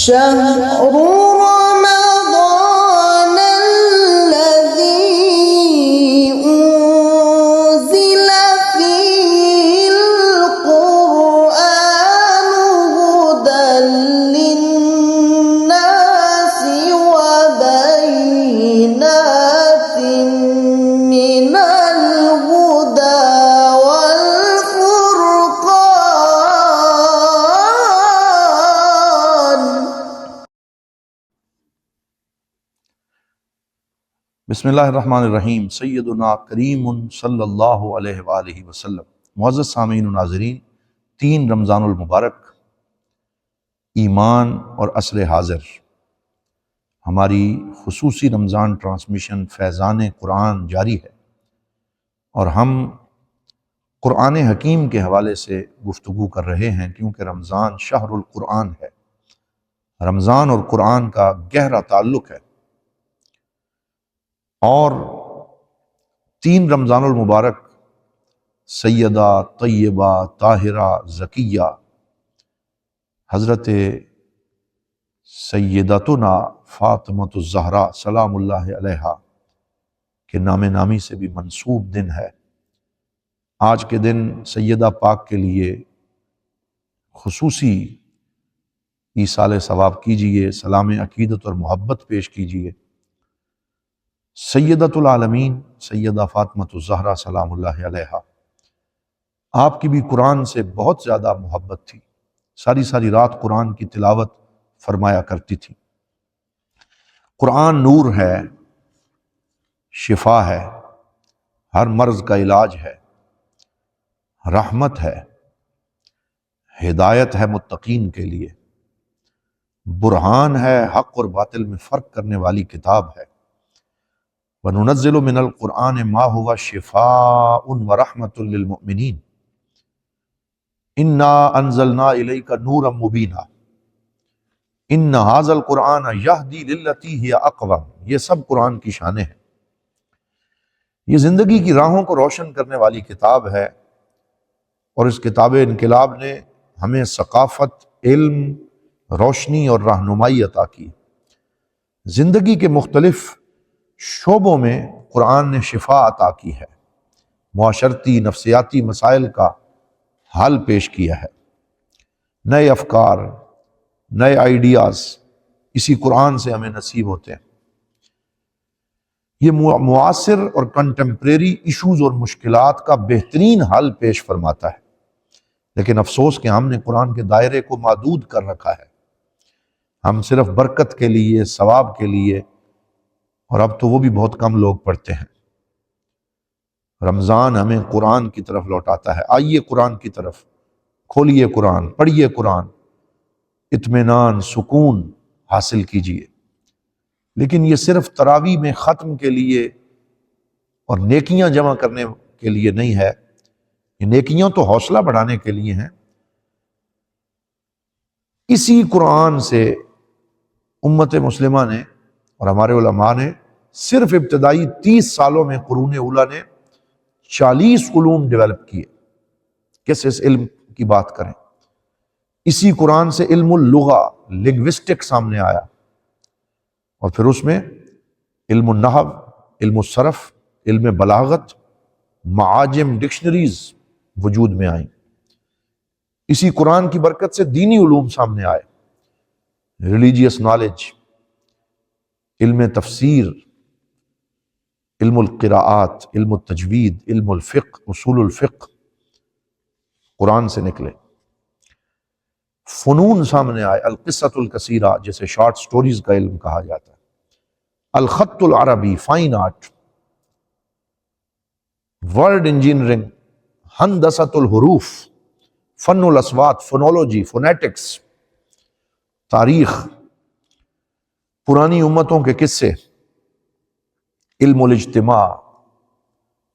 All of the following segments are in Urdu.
شهر رمضان الذي أنزل فيه القرآن هدى للناس وبينات من الهدى والفرقان. بسم اللہ الرحمن الرحیم. سیدنا کریم صلی اللہ علیہ وآلہ وسلم. معزز سامعین و ناظرین، 3 رمضان المبارک، ایمان اور عصر حاضر، ہماری خصوصی رمضان ٹرانسمیشن فیضان قرآن جاری ہے، اور ہم قرآن حکیم کے حوالے سے گفتگو کر رہے ہیں، کیونکہ رمضان شہر القرآن ہے. رمضان اور قرآن کا گہرا تعلق ہے، اور 3 رمضان المبارک سیدہ طیبہ طاہرہ زکیہ حضرت سیدتنا فاطمۃ الزہرا سلام اللہ علیہا کے نام نامی سے بھی منسوب دن ہے. آج کے دن سیدہ پاک کے لیے خصوصی ایصال ثواب کیجئے، سلام عقیدت اور محبت پیش کیجئے. سیدۃ العالمین سیدہ فاطمۃ الزہرا سلام اللہ علیہا، آپ کی بھی قرآن سے بہت زیادہ محبت تھی، ساری ساری رات قرآن کی تلاوت فرمایا کرتی تھی. قرآن نور ہے، شفا ہے، ہر مرض کا علاج ہے، رحمت ہے، ہدایت ہے متقین کے لیے، برہان ہے، حق اور باطل میں فرق کرنے والی کتاب ہے. وَنُنَزِّلُ مِنَ الْقُرْآنِ مَا هُوَ شِفَاءٌ وَرَحْمَةٌ لِّلْمُؤْمِنِينَ إِنَّا أَنزَلْنَا إِلَيْكَ نُورًا مُبِينًا إِنَّ هَٰذَا الْقُرْآنَ يَهْدِي لِلَّتِي هِيَ أَقْوَمُ. یہ سب قرآن کی شانیں ہیں. یہ زندگی کی راہوں کو روشن کرنے والی کتاب ہے، اور اس کتاب انقلاب نے ہمیں ثقافت، علم، روشنی اور رہنمائی عطا کی. زندگی کے مختلف شعبوں میں قرآن نے شفا عطا کی ہے، معاشرتی نفسیاتی مسائل کا حل پیش کیا ہے. نئے افکار، نئے آئیڈیاز اسی قرآن سے ہمیں نصیب ہوتے ہیں. یہ معاصر اور کنٹمپریری ایشوز اور مشکلات کا بہترین حل پیش فرماتا ہے. لیکن افسوس کہ ہم نے قرآن کے دائرے کو محدود کر رکھا ہے. ہم صرف برکت کے لیے، ثواب کے لیے، اور اب تو وہ بھی بہت کم لوگ پڑھتے ہیں. رمضان ہمیں قرآن کی طرف لوٹاتا ہے. آئیے قرآن کی طرف، کھولیے قرآن، پڑھیے قرآن، اطمینان، سکون حاصل کیجیے. لیکن یہ صرف تراویح میں ختم کے لیے اور نیکیاں جمع کرنے کے لیے نہیں ہے. یہ نیکیاں تو حوصلہ بڑھانے کے لیے ہیں. اسی قرآن سے امت مسلمہ نے اور ہمارے علماء نے صرف ابتدائی 30 سالوں میں قرون اولیٰ نے 40 علوم ڈیولپ کیے. کیسے اس علم کی بات کریں؟ اسی قرآن سے علم اللغہ، لنگوسٹک سامنے آیا، اور پھر اس میں علم النحو، علم الصرف، علم بلاغت، معاجم، ڈکشنریز وجود میں آئیں. اسی قرآن کی برکت سے دینی علوم سامنے آئے، ریلیجیس نالج، علم تفسیر، علم القراءات، علم التجوید، علم الفقہ، اصول الفقہ قرآن سے نکلے. فنون سامنے آئے، القصۃ القصیرہ جسے شارٹ سٹوریز کا علم کہا جاتا ہے، الخط العربی، فائن آرٹ، ورڈ انجینئرنگ، ہندسۃ الحروف، فن الاصوات، فونولوجی، فونیٹکس، تاریخ، پرانی امتوں کے قصے، علم الاجتماع،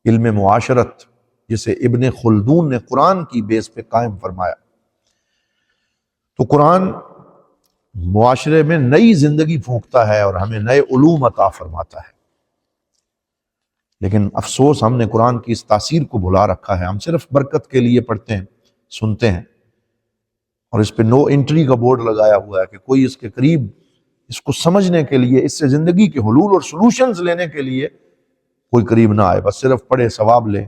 علم معاشرت جسے ابن خلدون نے قرآن کی بیس پہ قائم فرمایا. تو قرآن معاشرے میں نئی زندگی پھونکتا ہے اور ہمیں نئے علوم عطا فرماتا ہے. لیکن افسوس ہم نے قرآن کی اس تاثیر کو بھلا رکھا ہے. ہم صرف برکت کے لیے پڑھتے ہیں، سنتے ہیں، اور اس پہ نو انٹری کا بورڈ لگایا ہوا ہے کہ کوئی اس کے قریب اس کو سمجھنے کے لیے، اس سے زندگی کے حلول اور سلوشنز لینے کے لیے کوئی قریب نہ آئے، بس صرف پڑھے ثواب لے۔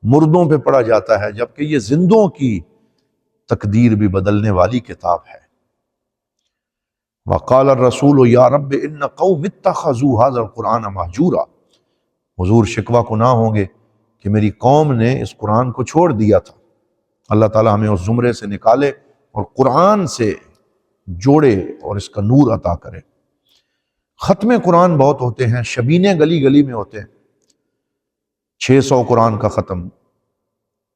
مردوں پہ پڑھا جاتا ہے، جبکہ یہ زندوں کی تقدیر بھی بدلنے والی کتاب ہے۔ وقال الرسول یا رب ان قوم اتخذوا هذا القرآن مہجورا، حضور شکوہ کو نہ ہوں گے کہ میری قوم نے اس قرآن کو چھوڑ دیا تھا۔ اللہ تعالیٰ ہمیں اس زمرے سے نکالے اور قرآن سے جوڑے اور اس کا نور عطا کرے۔ ختم قرآن بہت ہوتے ہیں، شبینے گلی گلی میں ہوتے ہیں، 600 قرآن کا ختم،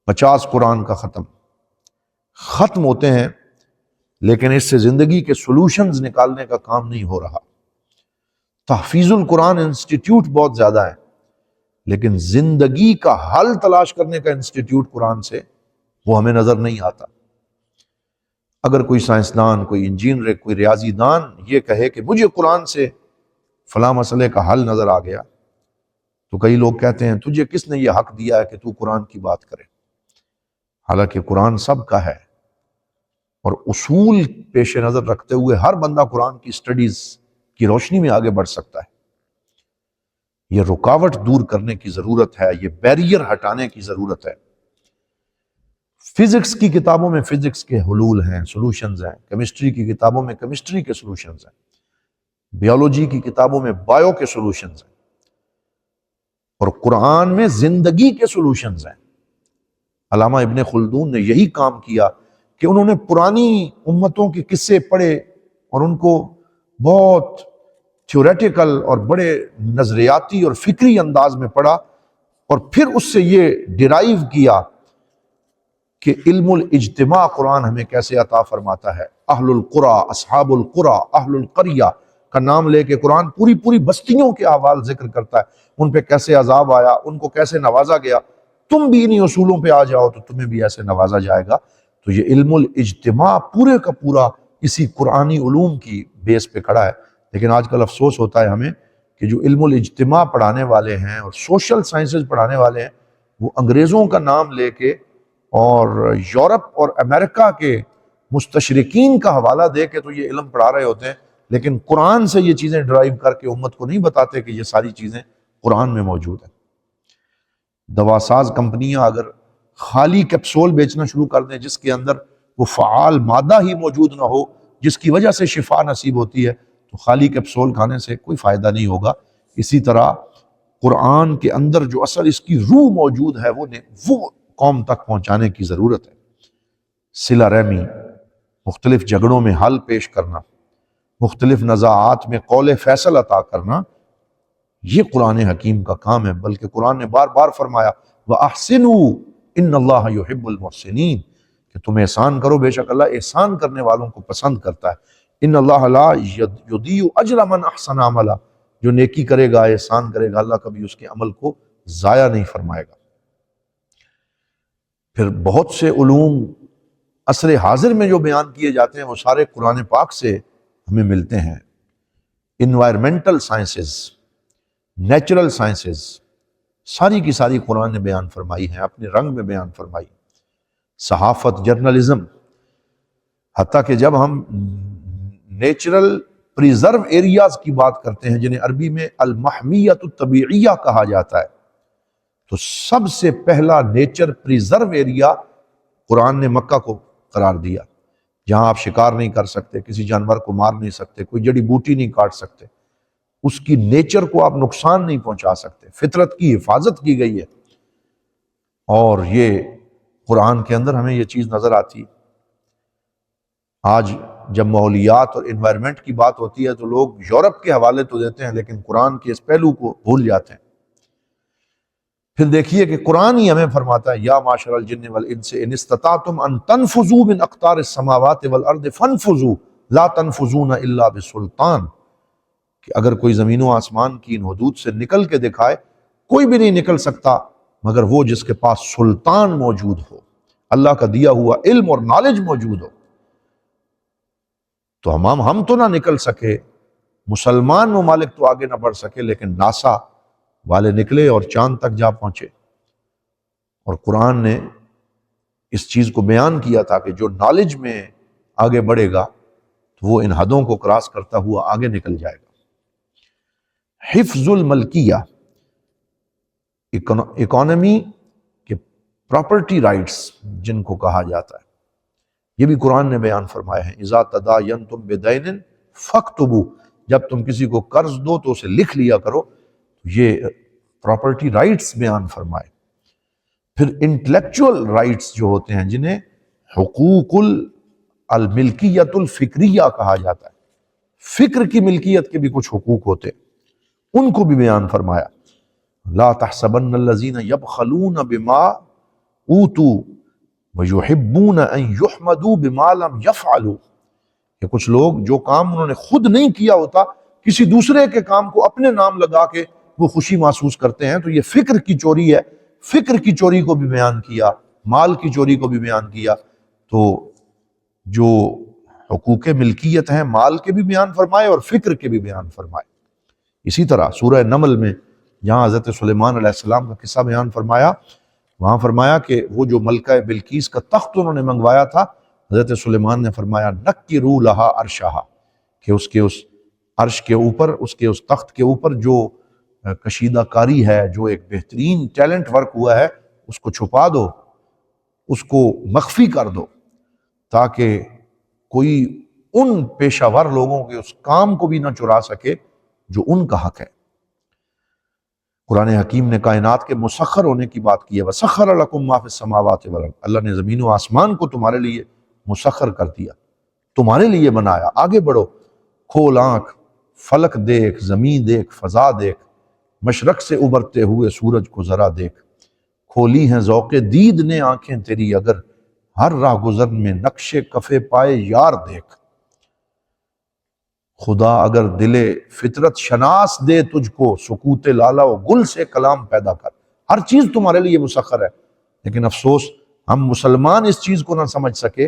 50 قرآن کا ختم ہوتے ہیں، لیکن اس سے زندگی کے سلوشنز نکالنے کا کام نہیں ہو رہا۔ تحفیظ القرآن انسٹیٹیوٹ بہت زیادہ ہے، لیکن زندگی کا حل تلاش کرنے کا انسٹیٹیوٹ قرآن سے وہ ہمیں نظر نہیں آتا۔ اگر کوئی سائنسدان، کوئی انجینئر، کوئی ریاضی دان یہ کہے کہ مجھے قرآن سے فلاں مسئلے کا حل نظر آ گیا، تو کئی لوگ کہتے ہیں تجھے کس نے یہ حق دیا ہے کہ تو قرآن کی بات کرے؟ حالانکہ قرآن سب کا ہے، اور اصول پیش نظر رکھتے ہوئے ہر بندہ قرآن کی سٹڈیز کی روشنی میں آگے بڑھ سکتا ہے۔ یہ رکاوٹ دور کرنے کی ضرورت ہے، یہ بیریئر ہٹانے کی ضرورت ہے۔ فزکس کی کتابوں میں فزکس کے حلول ہیں، سلوشنز ہیں، کیمسٹری کی کتابوں میں کیمسٹری کے سلوشنز ہیں، بیولوجی کی کتابوں میں بایو کے سلوشنز ہیں، اور قرآن میں زندگی کے سلوشنز ہیں۔ علامہ ابن خلدون نے یہی کام کیا کہ انہوں نے پرانی امتوں کے قصے پڑھے اور ان کو بہت تھیوریٹیکل اور بڑے نظریاتی اور فکری انداز میں پڑھا، اور پھر اس سے یہ ڈیرائیو کیا کہ علم الاجتماع قرآن ہمیں کیسے عطا فرماتا ہے۔ اہل القرى، اصحاب القرى، اہل القریہ کا نام لے کے قرآن پوری بستیوں کے احوال ذکر کرتا ہے، ان پہ کیسے عذاب آیا، ان کو کیسے نوازا گیا۔ تم بھی انہی اصولوں پہ آ جاؤ تو تمہیں بھی ایسے نوازا جائے گا۔ تو یہ علم الاجتماع پورے کا پورا اسی قرآنی علوم کی بیس پہ کھڑا ہے۔ لیکن آج کل افسوس ہوتا ہے ہمیں کہ جو علم الاجتماع پڑھانے والے ہیں اور سوشل سائنسز پڑھانے والے ہیں، وہ انگریزوں کا نام لے کے اور یورپ اور امریکہ کے مستشرقین کا حوالہ دے کے تو یہ علم پڑھا رہے ہوتے ہیں، لیکن قرآن سے یہ چیزیں ڈرائیو کر کے امت کو نہیں بتاتے کہ یہ ساری چیزیں قرآن میں موجود ہیں۔ دواساز کمپنیاں اگر خالی کیپسول بیچنا شروع کر دیں جس کے اندر وہ فعال مادہ ہی موجود نہ ہو جس کی وجہ سے شفا نصیب ہوتی ہے، تو خالی کیپسول کھانے سے کوئی فائدہ نہیں ہوگا۔ اسی طرح قرآن کے اندر جو اصل اس کی روح موجود ہے وہ قوم تک پہنچانے کی ضرورت ہے۔ صلہ رحمی، مختلف جھگڑوں میں حل پیش کرنا، مختلف نزاعات میں قول فیصل عطا کرنا، یہ قرآن حکیم کا کام ہے۔ بلکہ قرآن نے بار بار فرمایا وَأَحْسِنُوا إِنَّ اللَّهَ يُحِبُّ الْمُحْسِنِينَ، کہ تم احسان کرو، بے شک اللہ احسان کرنے والوں کو پسند کرتا ہے۔ إِنَّ اللَّهَ لَا يُضِيعُ أَجْرَ مَنْ أَحْسَنَ عَمَلًا، جو نیکی کرے گا، احسان کرے گا، اللہ کبھی اس کے عمل کو ضائع نہیں فرمائے گا۔ پھر بہت سے علوم عصر حاضر میں جو بیان کیے جاتے ہیں وہ سارے قرآن پاک سے ہمیں ملتے ہیں۔ انوائرمنٹل سائنسز، نیچرل سائنسز، ساری کی ساری قرآن نے بیان فرمائی ہیں، اپنے رنگ میں بیان فرمائی۔ صحافت، جرنلزم، حتیٰ کہ جب ہم نیچرل پریزرو ایریاز کی بات کرتے ہیں جنہیں عربی میں المحمیت الطبیعیہ کہا جاتا ہے، تو سب سے پہلا نیچر پریزرو ایریا قرآن نے مکہ کو قرار دیا، جہاں آپ شکار نہیں کر سکتے، کسی جانور کو مار نہیں سکتے، کوئی جڑی بوٹی نہیں کاٹ سکتے، اس کی نیچر کو آپ نقصان نہیں پہنچا سکتے، فطرت کی حفاظت کی گئی ہے۔ اور یہ قرآن کے اندر ہمیں یہ چیز نظر آتی۔ آج جب ماحولیات اور انوائرمنٹ کی بات ہوتی ہے تو لوگ یورپ کے حوالے تو دیتے ہیں لیکن قرآن کے اس پہلو کو بھول جاتے ہیں۔ پھر دیکھیے کہ قرآن ہی ہمیں فرماتا ہے یا معاشر الجن والانس ان استطعتم ان تنفذوا من اقطار السماوات والارض فانفذوا لا تنفذون الا بسلطان، کہ اگر کوئی زمین و آسمان کی ان حدود سے نکل کے دکھائے، کوئی بھی نہیں نکل سکتا مگر وہ جس کے پاس سلطان موجود ہو، اللہ کا دیا ہوا علم اور نالج موجود ہو۔ تو ہم تو نہ نکل سکے، مسلمان ممالک تو آگے نہ بڑھ سکے، لیکن ناسا والے نکلے اور چاند تک جا پہنچے۔ اور قرآن نے اس چیز کو بیان کیا تھا کہ جو نالج میں آگے بڑھے گا تو وہ ان حدوں کو کراس کرتا ہوا آگے نکل جائے گا۔ حفظ الملکیہ، اکانومی کے پراپرٹی رائٹس جن کو کہا جاتا ہے، یہ بھی قرآن نے بیان فرمایا ہے۔ اذا تداینتم بدین فاکتبوا، جب تم کسی کو قرض دو تو اسے لکھ لیا کرو۔ یہ پراپرٹی رائٹس بیان فرمائے۔ پھر انٹلیکچوئل رائٹس جو ہوتے ہیں جنہیں حقوق الملکیت الفکریہ کہا جاتا ہے، فکر کی ملکیت کے بھی کچھ حقوق ہوتے ہیں، ان کو بھی بیان فرمایا۔ لا تحسبن الذین یبخلون بما اوتوا ویحبون ان یحمدوا بما لم یفعلوا، کہ کچھ لوگ جو کام انہوں نے خود نہیں کیا ہوتا کسی دوسرے کے کام کو اپنے نام لگا کے وہ خوشی محسوس کرتے ہیں، تو یہ فکر کی چوری ہے۔ فکر کی چوری کو بھی بیان کیا، مال کی چوری کو بھی بیان کیا۔ تو جو حقوق ملکیت ہیں مال کے بھی بیان فرمائے اور فکر کے بھی بیان فرمائے۔ اسی طرح سورہ نمل میں جہاں حضرت سلیمان علیہ السلام کا قصہ بیان فرمایا، وہاں فرمایا کہ وہ جو ملکہ بلقیس کا تخت انہوں نے منگوایا تھا، حضرت سلیمان نے فرمایا نکروا لہا عرشہا، کہ اس کے اس عرش کے اوپر، اس کے اس تخت کے اوپر جو کشیدہ کاری ہے، جو ایک بہترین ٹیلنٹ ورک ہوا ہے، اس کو چھپا دو، اس کو مخفی کر دو، تاکہ کوئی ان پیشہ ور لوگوں کے اس کام کو بھی نہ چرا سکے جو ان کا حق ہے۔ قرآن حکیم نے کائنات کے مسخر ہونے کی بات کی ہے، وَسَخَّرَ لَكُم مَّا فِي السَّمَاوَاتِ وَالْأَرْضِ، اللہ نے زمین و آسمان کو تمہارے لیے مسخر کر دیا، تمہارے لیے بنایا۔ آگے بڑھو، کھول آنکھ، فلک دیکھ، زمین دیکھ، فضا دیکھ، مشرق سے ابھرتے ہوئے سورج کو ذرا دیکھ، کھولی ہیں ذوق دید نے آنکھیں تیری اگر، ہر راہ گزر میں نقش کفے پائے یار دیکھ۔ خدا اگر دل فطرت شناس دے تجھ کو، سکوت لالا و گل سے کلام پیدا کر۔ ہر چیز تمہارے لیے مسخر ہے، لیکن افسوس ہم مسلمان اس چیز کو نہ سمجھ سکے،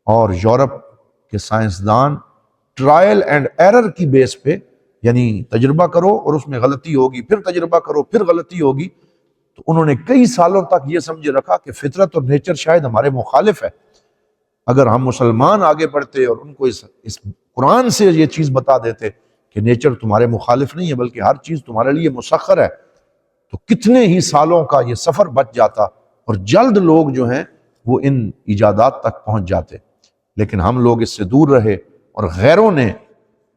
اور یورپ کے سائنسدان ٹرائل اینڈ ایرر کی بیس پہ، یعنی تجربہ کرو اور اس میں غلطی ہوگی، پھر تجربہ کرو پھر غلطی ہوگی، تو انہوں نے کئی سالوں تک یہ سمجھے رکھا کہ فطرت اور نیچر شاید ہمارے مخالف ہے۔ اگر ہم مسلمان آگے بڑھتے اور ان کو اس قرآن سے یہ چیز بتا دیتے کہ نیچر تمہارے مخالف نہیں ہے بلکہ ہر چیز تمہارے لیے مسخر ہے، تو کتنے ہی سالوں کا یہ سفر بچ جاتا اور جلد لوگ جو ہیں وہ ان ایجادات تک پہنچ جاتے۔ لیکن ہم لوگ اس سے دور رہے اور غیروں نے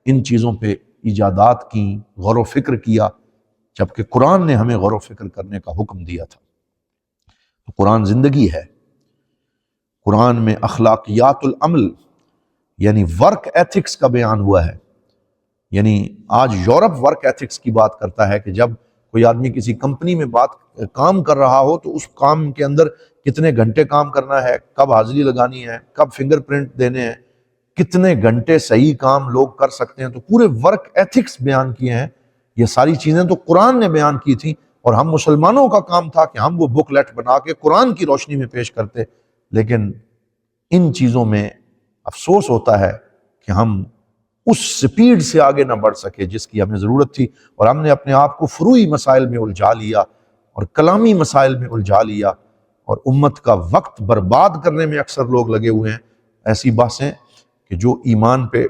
ان چیزوں پہ ایجادات کی، غور و فکر کیا، جبکہ قرآن نے ہمیں غور و فکر کرنے کا حکم دیا تھا۔ تو قرآن زندگی ہے۔ قرآن میں اخلاقیات العمل یعنی ورک ایتھکس کا بیان ہوا ہے۔ یعنی آج یورپ ورک ایتھکس کی بات کرتا ہے کہ جب کوئی آدمی کسی کمپنی میں کام کر رہا ہو تو اس کام کے اندر کتنے گھنٹے کام کرنا ہے، کب حاضری لگانی ہے، کب فنگر پرنٹ دینے ہیں، کتنے گھنٹے صحیح کام لوگ کر سکتے ہیں، تو پورے ورک ایتھکس بیان کیے ہیں۔ یہ ساری چیزیں تو قرآن نے بیان کی تھیں، اور ہم مسلمانوں کا کام تھا کہ ہم وہ بک لیٹ بنا کے قرآن کی روشنی میں پیش کرتے۔ لیکن ان چیزوں میں افسوس ہوتا ہے کہ ہم اس سپیڈ سے آگے نہ بڑھ سکے جس کی ہمیں ضرورت تھی، اور ہم نے اپنے آپ کو فروعی مسائل میں الجھا لیا اور کلامی مسائل میں الجھا لیا، اور امت کا وقت برباد کرنے میں اکثر لوگ لگے ہوئے ہیں۔ ایسی باتیں کہ جو ایمان پہ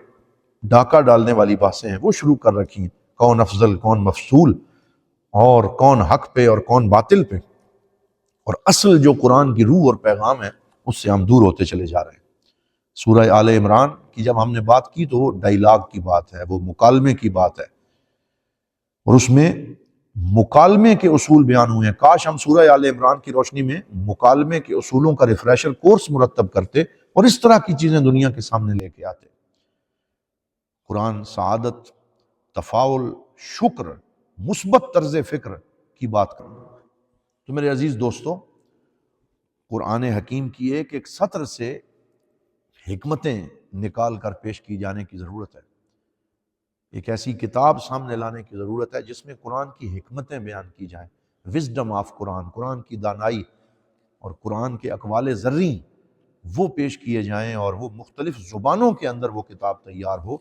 ڈاکہ ڈالنے والی باتیں ہیں وہ شروع کر رکھی ہیں، کون افضل کون مفضول، اور کون حق پہ اور کون باطل پہ، اور اصل جو قرآن کی روح اور پیغام ہے اس سے ہم دور ہوتے چلے جا رہے ہیں۔ سورہ آل عمران کی جب ہم نے بات کی تو وہ ڈائیلاگ کی بات ہے، وہ مکالمے کی بات ہے، اور اس میں مکالمے کے اصول بیان ہوئے ہیں۔ کاش ہم سورہ آل عمران کی روشنی میں مکالمے کے اصولوں کا ریفریشر کورس مرتب کرتے اور اس طرح کی چیزیں دنیا کے سامنے لے کے آتے۔ قرآن سعادت، تفاؤل، شکر، مثبت طرز فکر کی بات کروں۔ تو میرے عزیز دوستو، قرآن حکیم کی ایک ایک سطر سے حکمتیں نکال کر پیش کی جانے کی ضرورت ہے۔ ایک ایسی کتاب سامنے لانے کی ضرورت ہے جس میں قرآن کی حکمتیں بیان کی جائیں، وزڈم آف قرآن، قرآن کی دانائی اور قرآن کے اقوال زرعی وہ پیش کیے جائیں، اور وہ مختلف زبانوں کے اندر وہ کتاب تیار ہو۔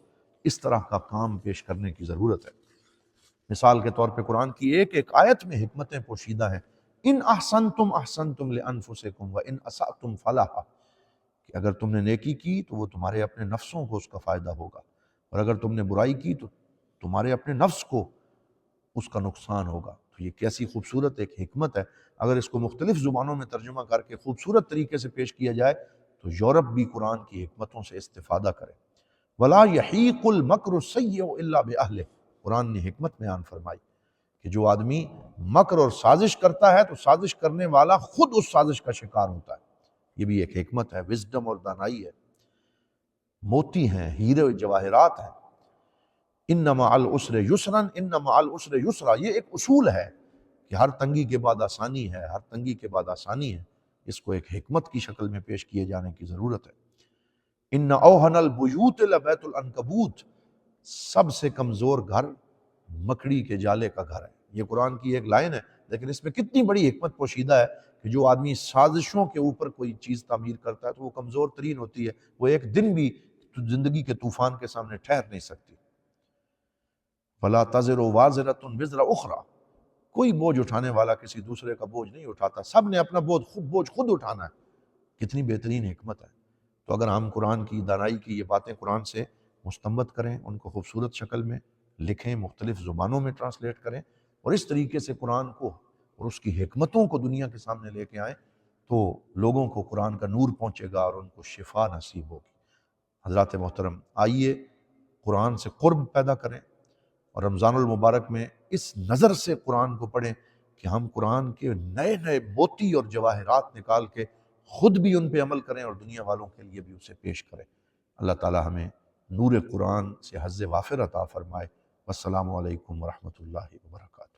اس طرح کا کام پیش کرنے کی ضرورت ہے۔ مثال کے طور پہ قرآن کی ایک ایک آیت میں حکمتیں پوشیدہ ہیں۔ ان احسنتم احسنتم لانفسکم وان اسأتم فلہا، کہ کہ اگر تم نے نیکی کی تو وہ تمہارے اپنے نفسوں کو اس کا فائدہ ہوگا، اور اگر تم نے برائی کی تو تمہارے اپنے نفس کو اس کا نقصان ہوگا۔ تو یہ کیسی خوبصورت ایک حکمت ہے۔ اگر اس کو مختلف زبانوں میں ترجمہ کر کے خوبصورت طریقے سے پیش کیا جائے تو یورپ بھی قرآن کی حکمتوں سے استفادہ کرے۔ وَلَا يَحِيقُ الْمَكْرُ السَّيِّئُ إِلَّا بِأَهْلِهِ، قرآن نے حکمت بیان فرمائی کہ جو آدمی مکر اور سازش کرتا ہے تو سازش کرنے والا خود اس سازش کا شکار ہوتا ہے۔ یہ بھی ایک حکمت ہے، وزڈم اور دانائی ہے۔ موتی ہیں، ہیرے جواہرات ہیں۔ ان مع العسر یسرا، ان مع العسر یسرا، یہ ایک اصول ہے کہ ہر تنگی کے بعد آسانی ہے، ہر تنگی کے بعد آسانی ہے۔ اس کو ایک حکمت کی شکل میں پیش کیے جانے کی ضرورت ہے۔ ان اوہن البیوت لبیت العنکبوت، سب سے کمزور گھر مکڑی کے جالے کا گھر ہے۔ یہ قرآن کی ایک لائن ہے، لیکن اس میں کتنی بڑی حکمت پوشیدہ ہے کہ جو آدمی سازشوں کے اوپر کوئی چیز تعمیر کرتا ہے تو وہ کمزور ترین ہوتی ہے، وہ ایک دن بھی زندگی کے طوفان کے سامنے ٹھہر نہیں سکتی۔ فَلَا تَزِرُ وَازِرَةٌ وِزْرَ أُخْرَى، کوئی بوجھ اٹھانے والا کسی دوسرے کا بوجھ نہیں اٹھاتا، سب نے اپنا بوجھ خود اٹھانا ہے۔ کتنی بہترین حکمت ہے۔ تو اگر ہم قرآن کی دانائی کی یہ باتیں قرآن سے مستنبط کریں، ان کو خوبصورت شکل میں لکھیں، مختلف زبانوں میں ٹرانسلیٹ کریں، اور اس طریقے سے قرآن کو اور اس کی حکمتوں کو دنیا کے سامنے لے کے آئیں، تو لوگوں کو قرآن کا نور پہنچے گا اور ان کو شفا نصیب ہوگی۔ حضرات محترم، آئیے قرآن سے قرب پیدا کریں، اور رمضان المبارک میں اس نظر سے قرآن کو پڑھیں کہ ہم قرآن کے نئے نئے موتی اور جواہرات نکال کے خود بھی ان پہ عمل کریں اور دنیا والوں کے لیے بھی اسے پیش کریں۔ اللہ تعالی ہمیں نور قرآن سے حظ وافر عطا فرمائے۔ والسلام علیکم ورحمۃ اللہ وبرکاتہ۔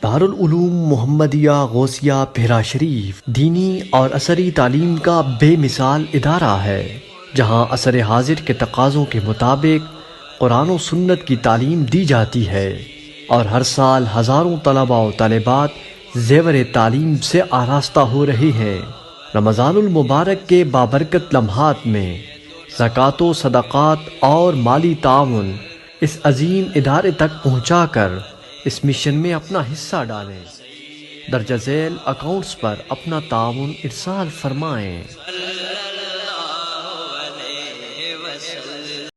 دارالعلوم محمدیہ غوثیہ بھیرا شریف دینی اور عصری تعلیم کا بے مثال ادارہ ہے، جہاں عصر حاضر کے تقاضوں کے مطابق قرآن و سنت کی تعلیم دی جاتی ہے، اور ہر سال ہزاروں طلباء و طالبات زیور تعلیم سے آراستہ ہو رہے ہیں۔ رمضان المبارک کے بابرکت لمحات میں زکوٰۃ و صدقات اور مالی تعاون اس عظیم ادارے تک پہنچا کر اس مشن میں اپنا حصہ ڈالیں۔ درج ذیل اکاؤنٹس پر اپنا تعاون ارسال فرمائیں۔